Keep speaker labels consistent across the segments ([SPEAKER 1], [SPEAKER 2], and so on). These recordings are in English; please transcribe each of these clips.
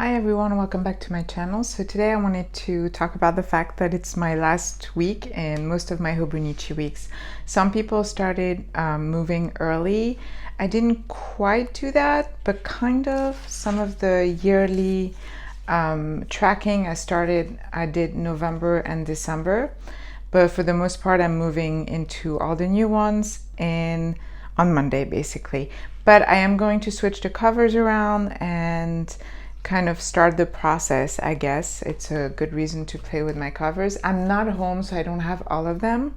[SPEAKER 1] Hi everyone, welcome back to my channel. So today I wanted to talk about the fact that it's my last week and most of my Hobonichi weeks. Some people started moving early. I didn't quite do that, but kind of. Some of the yearly tracking I did November and December. But for the most part, I'm moving into all the new ones and on Monday basically. But I am going to switch the covers around and kind of start the process, I guess. It's a good reason to play with my covers. I'm not home, so I don't have all of them.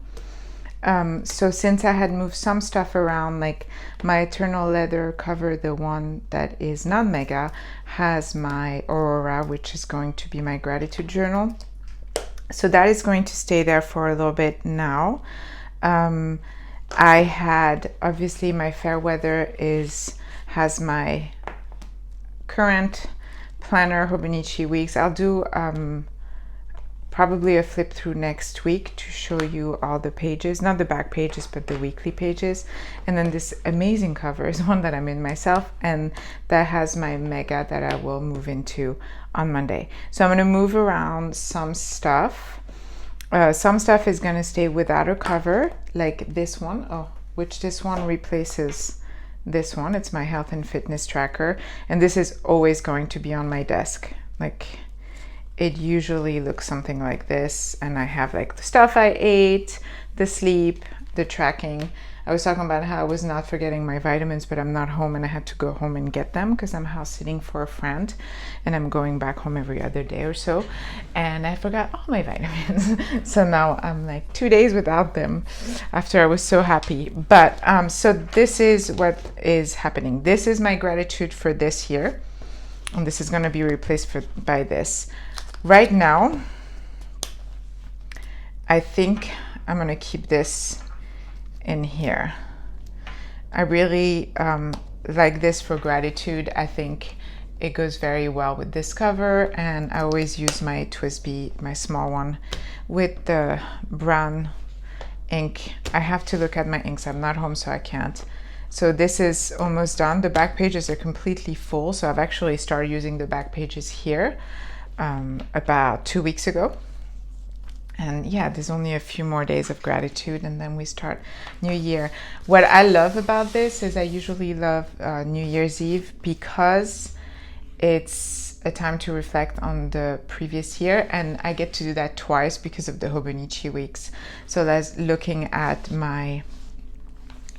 [SPEAKER 1] So since I had moved some stuff around, like my Eternal Leather cover, the one that is not mega, has my Aurora, which is going to be my gratitude journal. So that is going to stay there for a little bit now. I had, obviously my Fairweather has my current planner Hobonichi weeks. I'll do probably a flip through next week to show you all the pages, not the back pages, but the weekly pages. And then this amazing cover is one that I made myself, and that has my mega that I will move into on Monday. So I'm going to move around some stuff. Some stuff is going to stay without a cover, like this one, which this one replaces this one. It's my health and fitness tracker, and this is always going to be on my desk. Like, it usually looks something like this, and I have like the stuff I ate, the sleep, the tracking. I was talking about how I was not forgetting my vitamins, but I'm not home and I had to go home and get them because I'm house sitting for a friend and I'm going back home every other day or so, and I forgot all my vitamins. So now I'm like 2 days without them after I was so happy. But so this is what is happening. This is my gratitude for this year, and this is going to be replaced by this. Right now, I think I'm going to keep this in here. I really like this for gratitude. I think it goes very well with this cover, and I always use my TWSBI, my small one, with the brown ink. I have to look at my inks. I'm not home, so I can't. So this is almost done. The back pages are completely full, so I've actually started using the back pages here about 2 weeks ago. And yeah, there's only a few more days of gratitude and then we start New Year. What I love about this is I usually love New Year's Eve because it's a time to reflect on the previous year, and I get to do that twice because of the Hobonichi weeks. So that's looking at my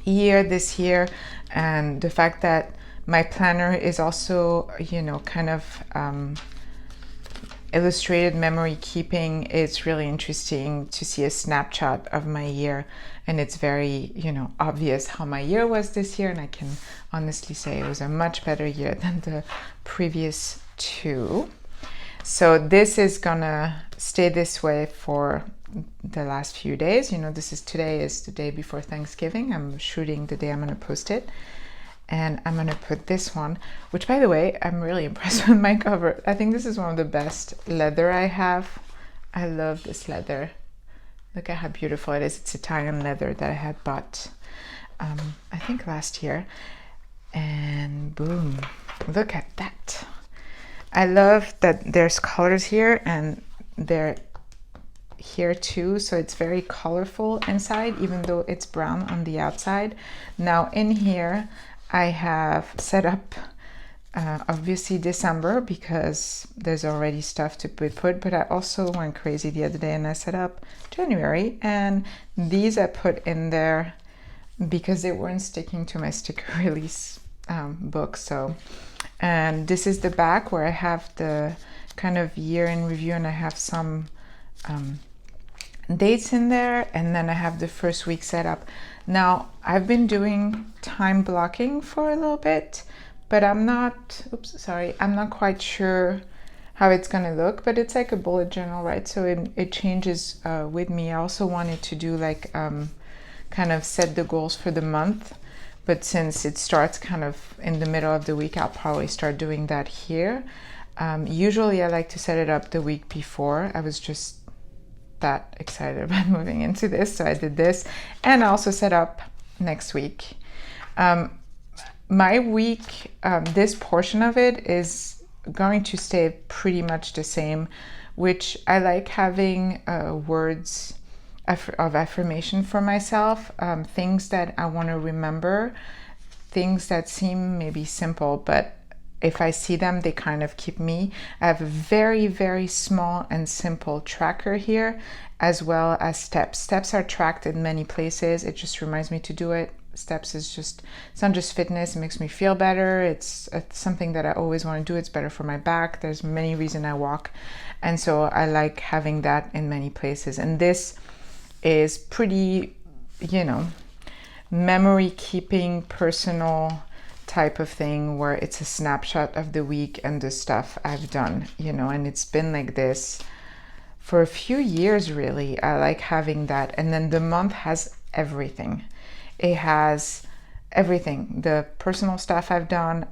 [SPEAKER 1] year this year, and the fact that my planner is also, you know, kind of illustrated memory keeping. Is really interesting to see a snapshot of my year, and it's very, you know, obvious how my year was this year, and I can honestly say it was a much better year than the previous two. So this is gonna stay this way for the last few days. You know, today is the day before Thanksgiving. I'm shooting the day I'm gonna post it. And I'm going to put this one, which, by the way, I'm really impressed with my cover. I think this is one of the best leather I have. I love this leather. Look at how beautiful it is. It's Italian leather that I had bought, I think last year. And boom, look at that. I love that there's colors here and they're here too, so it's very colorful inside, even though it's brown on the outside. Now in here, I have set up obviously December because there's already stuff to put, but I also went crazy the other day and I set up January, and these I put in there because they weren't sticking to my sticker release book. So, and this is the back where I have the kind of year in review, and I have some dates in there, and then I have the first week set up. Now I've been doing time blocking for a little bit, but I'm not quite sure how it's gonna look, but it's like a bullet journal, right? So it changes with me. I also wanted to do like kind of set the goals for the month, but since it starts kind of in the middle of the week, I'll probably start doing that here. Usually I like to set it up the week before. I was just that excited about moving into this, so I did this, and I also set up next week. My week, this portion of it is going to stay pretty much the same, which I like having words of affirmation for myself, things that I want to remember, things that seem maybe simple, but if I see them, they kind of keep me. I have a very, very small and simple tracker here, as well as steps. Steps are tracked in many places. It just reminds me to do it. Steps is just, it's not just fitness, it makes me feel better. It's something that I always want to do. It's better for my back. There's many reasons I walk. And so I like having that in many places. And this is pretty, memory keeping, personal type of thing, where it's a snapshot of the week and the stuff I've done, and it's been like this for a few years, really. I like having that. And then the month has everything. It has everything, the personal stuff I've done,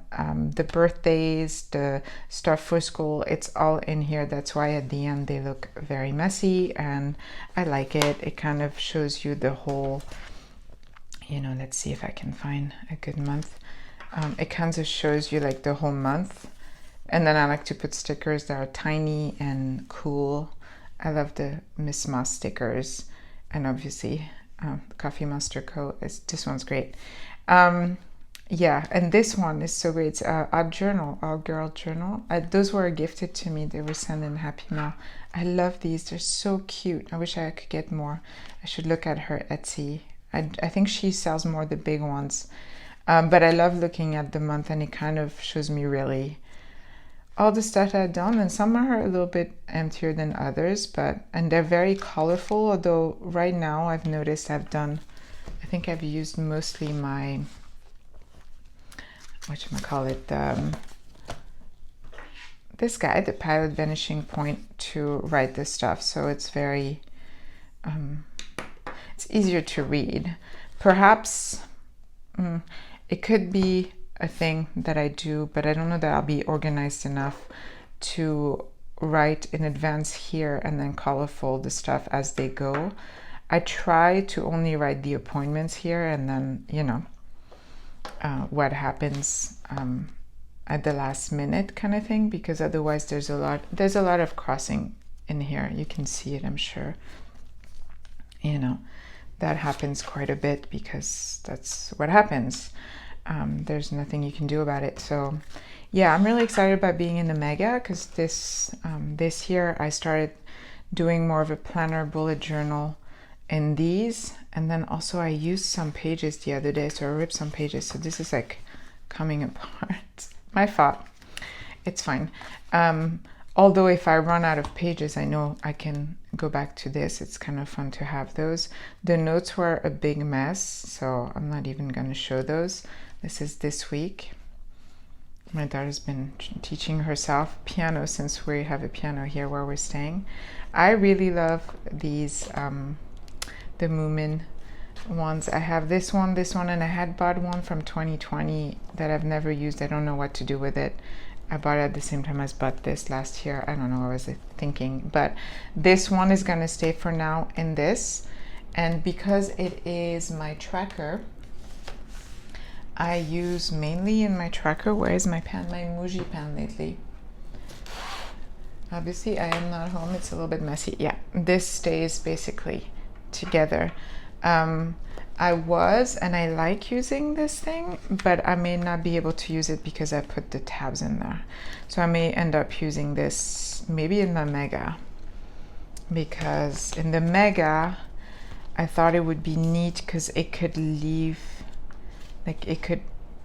[SPEAKER 1] the birthdays, the stuff for school, it's all in here. That's why at the end they look very messy, and I like it. It kind of shows you the whole, let's see if I can find a good month. It kind of shows you like the whole month. And then I like to put stickers that are tiny and cool. I love the Miss Moss stickers, and obviously Coffee Monster Co. This one's great. Yeah, and this one is so great. It's Odd Journal, Odd Girl Journal. Those were gifted to me. They were sent in Happy Mail. I love these. They're so cute. I wish I could get more. I should look at her Etsy. I think she sells more the big ones. But I love looking at the month, and it kind of shows me really all the stuff I've done, and some are a little bit emptier than others, and they're very colorful. Although right now I've noticed I think I've used mostly my, this guy, the Pilot Vanishing Point, to write this stuff. So it's very, it's easier to read. Perhaps it could be a thing that I do, but I don't know that I'll be organized enough to write in advance here and then colorful the stuff as they go. I try to only write the appointments here, and then what happens at the last minute kind of thing, because otherwise there's a lot of crossing in here. You can see it, I'm sure. That happens quite a bit because that's what happens. There's nothing you can do about it. So yeah, I'm really excited about being in the Mega, because this year I started doing more of a planner bullet journal in these, and then also I used some pages the other day, so I ripped some pages. So this is like coming apart. My fault. It's fine. Although if I run out of pages, I know I can go back to this. It's kind of fun to have those. The notes were a big mess, so I'm not even going to show those. This is this week. My daughter's been teaching herself piano, since we have a piano here where we're staying. I really love these, the Moomin ones. I have this one, and I had bought one from 2020 that I've never used. I don't know what to do with it. I bought it at the same time as bought this last year. I don't know what I was thinking, but this one is gonna stay for now in this. And because it is my tracker, I use mainly in my tracker, where is my pen? My Muji pen lately. Obviously I am not home, it's a little bit messy. Yeah, this stays basically together. And I like using this thing, but I may not be able to use it because I put the tabs in there. So I may end up using this maybe in the Mega, because in the Mega I thought it would be neat because it could leave, like I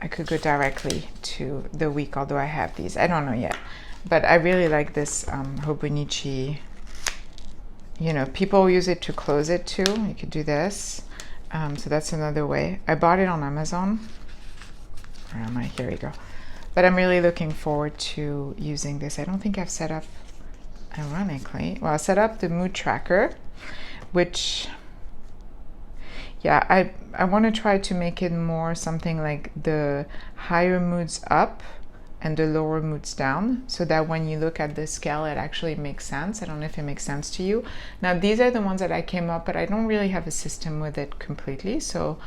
[SPEAKER 1] could go directly to the week, although I have these. I don't know yet, but I really like this Hobonichi. People use it to close it too. You could do this. So that's another way. I bought it on Amazon. Where am I? Here we go. But I'm really looking forward to using this. I don't think I've set up, ironically, well, I set up the mood tracker, which, yeah, I want to try to make it more something like the higher moods up and the lower moods down, so that when you look at the scale, it actually makes sense. I don't know if it makes sense to you. Now, these are the ones that I came up, but I don't really have a system with it completely. So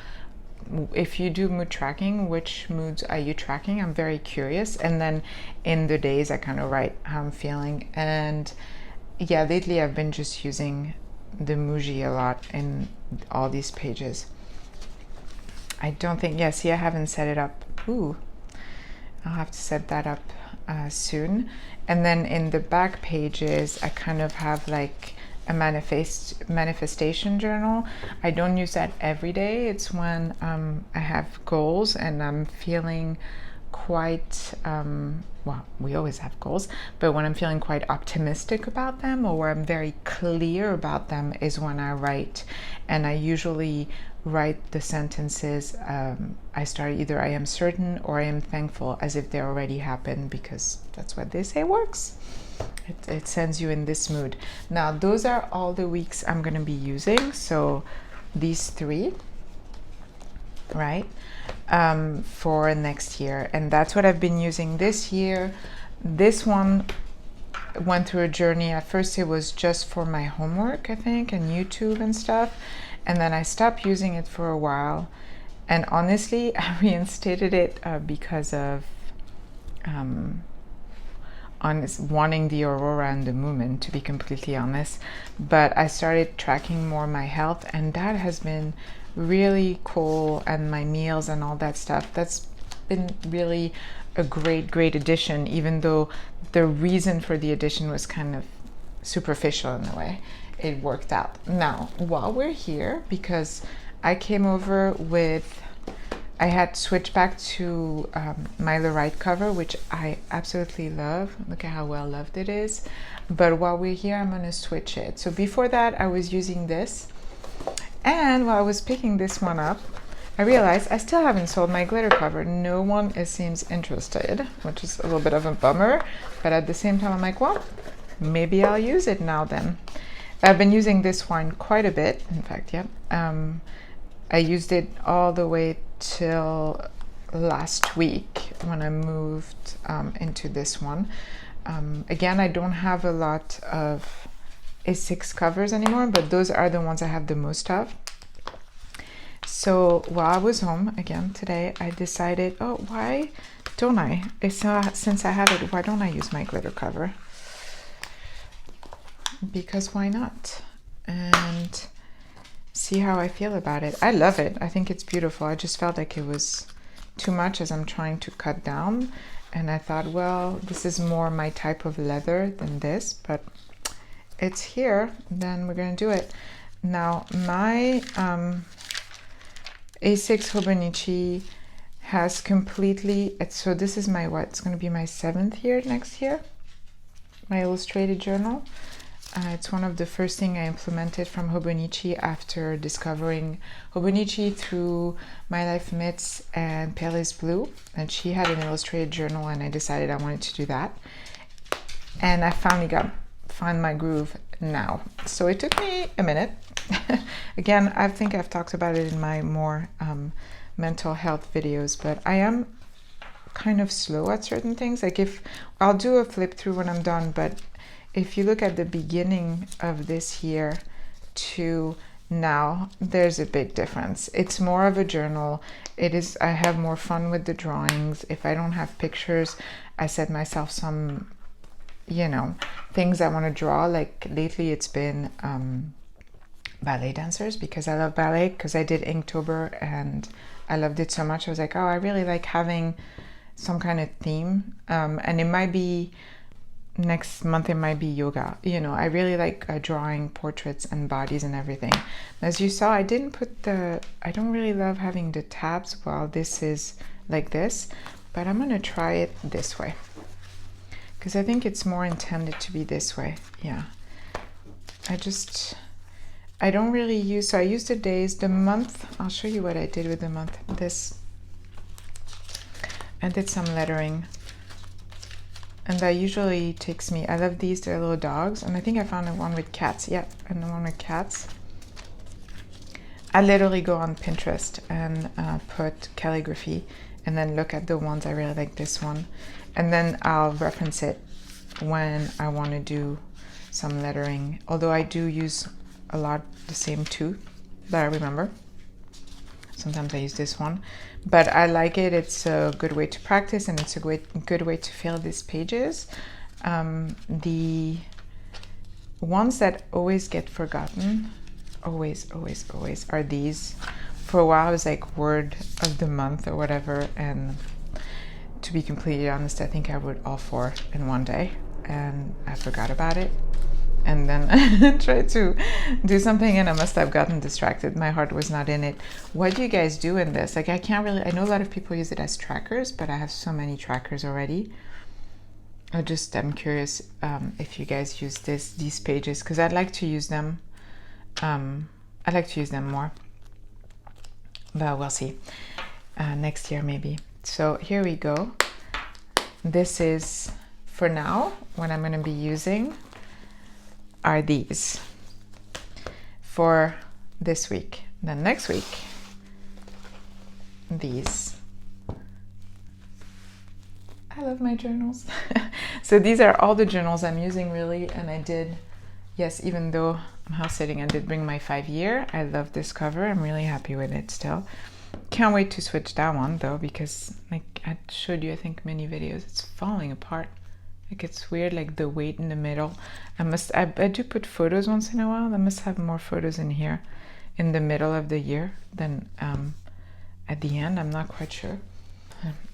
[SPEAKER 1] if you do mood tracking, which moods are you tracking? I'm very curious. And then in the days I kind of write how I'm feeling. And yeah, lately I've been just using the Muji a lot in all these pages. I don't think, yeah, see, I haven't set it up. Ooh, I'll have to set that up soon. And then in the back pages, I kind of have like a manifestation journal. I don't use that every day. It's when I have goals and I'm feeling quite, well, we always have goals, but when I'm feeling quite optimistic about them or where I'm very clear about them is when I write. And I usually write the sentences, I start either I am certain or I am thankful, as if they already happened, because that's what they say works. It sends you in this mood. Now, those are all the weeks I'm going to be using. So these 3, right, for next year. And that's what I've been using this year. This one went through a journey. At first, it was just for my homework, I think, and YouTube and stuff. And then I stopped using it for a while. And honestly, I reinstated it because of wanting the aurora and the movement, to be completely honest. But I started tracking more my health, and that has been really cool, and my meals and all that stuff. That's been really a great addition, even though the reason for the addition was kind of superficial in a way. It worked out. Now, while we're here, because I came over with, I had switched back to my Lorite cover, which I absolutely love. Look at how well loved it is. But while we're here, I'm going to switch it. So before that, I was using this. And while I was picking this one up, I realized I still haven't sold my glitter cover. No one seems interested, which is a little bit of a bummer. But at the same time, I'm like, well, maybe I'll use it now then. I've been using this one quite a bit. In fact, yeah. I used it all the way till last week when I moved into this one. Again, I don't have a lot of A6 covers anymore, but those are the ones I have the most of. So while I was home again today, I decided, oh, why don't I? Since I have it, why don't I use my glitter cover? Because why not? And see how I feel about it. I love it. I think it's beautiful. I just felt like it was too much as I'm trying to cut down. And I thought, well, this is more my type of leather than this, but it's here, then we're going to do it. Now, my A6 Hobonichi has completely, so this is my what? It's going to be my 7th year next year, my illustrated journal. It's one of the first things I implemented from Hobonichi after discovering Hobonichi through My Life Mitts and Pele's Blue. And she had an illustrated journal, and I decided I wanted to do that. And I finally found my groove now. So it took me a minute. Again, I think I've talked about it in my more mental health videos, but I am kind of slow at certain things. Like if I'll do a flip through when I'm done, but if you look at the beginning of this year to now, there's a big difference. It's more of a journal. I have more fun with the drawings. If I don't have pictures, I set myself some, things I want to draw. Like lately it's been ballet dancers, because I love ballet, because I did Inktober and I loved it so much. I was like, oh, I really like having some kind of theme. And it might be, next month it might be yoga. I really like drawing portraits and bodies and everything. As you saw, I don't really love having the tabs while this is like this, but I'm gonna try it this way because I think it's more intended to be this way. Yeah, I don't really use, so I use the days, the month. I'll show you what I did with the month. I did some lettering. And that usually takes me, I love these, they're little dogs. And I think I found the one with cats. Yeah, and the one with cats. I literally go on Pinterest and put calligraphy and then look at the ones I really like, this one. And then I'll reference it when I want to do some lettering. Although I do use a lot the same two that I remember. Sometimes I use this one, but I like it. It's a good way to practice, and it's a good way to fill these pages. The ones that always get forgotten, always, are these. For a while, I was like word of the month or whatever, and to be completely honest, I think I wrote all 4 in one day, and I forgot about it. And then I tried to do something, and I must have gotten distracted. My heart was not in it. What do you guys do in this? Like, I can't really, I know a lot of people use it as trackers, but I have so many trackers already. I'm curious if you guys use these pages, because I'd like to use them. I'd like to use them more, but we'll see. Next year maybe. So here we go. This is, for now, what I'm going to be using are these for this week. Then next week, these. I love my journals. So these are all the journals I'm using, really. And I did, yes, even though I'm house sitting, I did bring my 5-year. I love this cover. I'm really happy with it still. Can't wait to switch that one though, because like I showed you, I think, many videos, it's falling apart. Like, it's weird, like the weight in the middle. I do put photos once in a while. I must have more photos in here in the middle of the year than at the end. I'm not quite sure.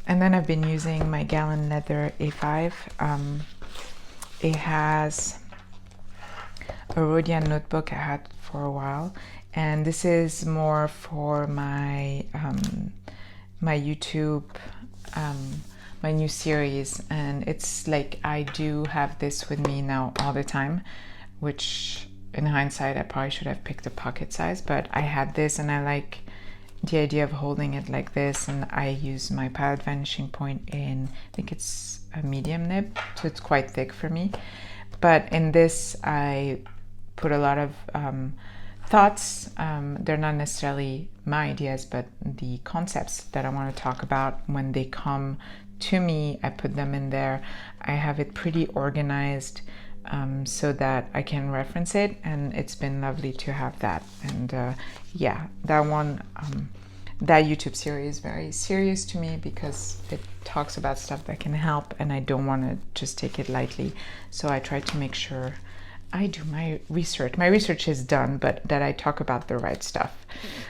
[SPEAKER 1] And then I've been using my Gallon Leather A5. It has a Rhodian notebook I had for a while, and this is more for my my YouTube, my new series. And it's like, I do have this with me now all the time, which in hindsight I probably should have picked a pocket size, but I had this, and I like the idea of holding it like this. And I use my palette vanishing point in, I think it's a medium nib, so it's quite thick for me. But in this I put a lot of thoughts. They're not necessarily my ideas, but the concepts that I want to talk about. When they come to me, I put them in there. I have it pretty organized so that I can reference it, and it's been lovely to have that. And yeah, that one, that YouTube series is very serious to me, because it talks about stuff that can help, and I don't want to just take it lightly. So I try to make sure I do my research. My research is done, but that I talk about the right stuff.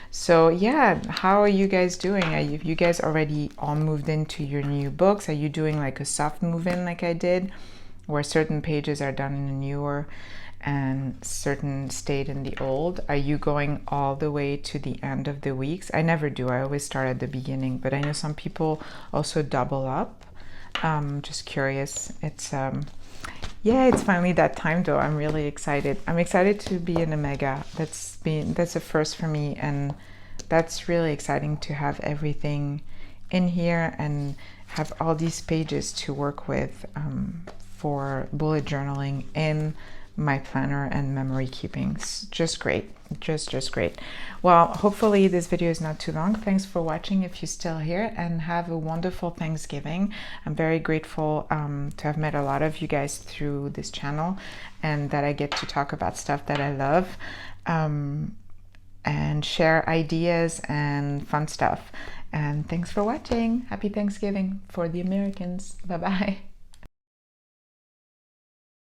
[SPEAKER 1] So yeah, how are you guys doing? Are you guys already all moved into your new books? Are you doing like a soft move in like I did, where certain pages are done in the newer and certain stayed in the old? Are you going all the way to the end of the weeks? I never do. I always start at the beginning, but I know some people also double up. Just curious. It's yeah, it's finally that time though. I'm really excited. I'm excited to be in a mega. That's a first for me, and that's really exciting to have everything in here and have all these pages to work with for bullet journaling in my planner and memory keeping. It's just great. Just great. Well, hopefully this video is not too long. Thanks for watching if you're still here, and have a wonderful Thanksgiving. I'm very grateful to have met a lot of you guys through this channel, and that I get to talk about stuff that I love and share ideas and fun stuff. And thanks for watching. Happy Thanksgiving for the Americans. Bye bye.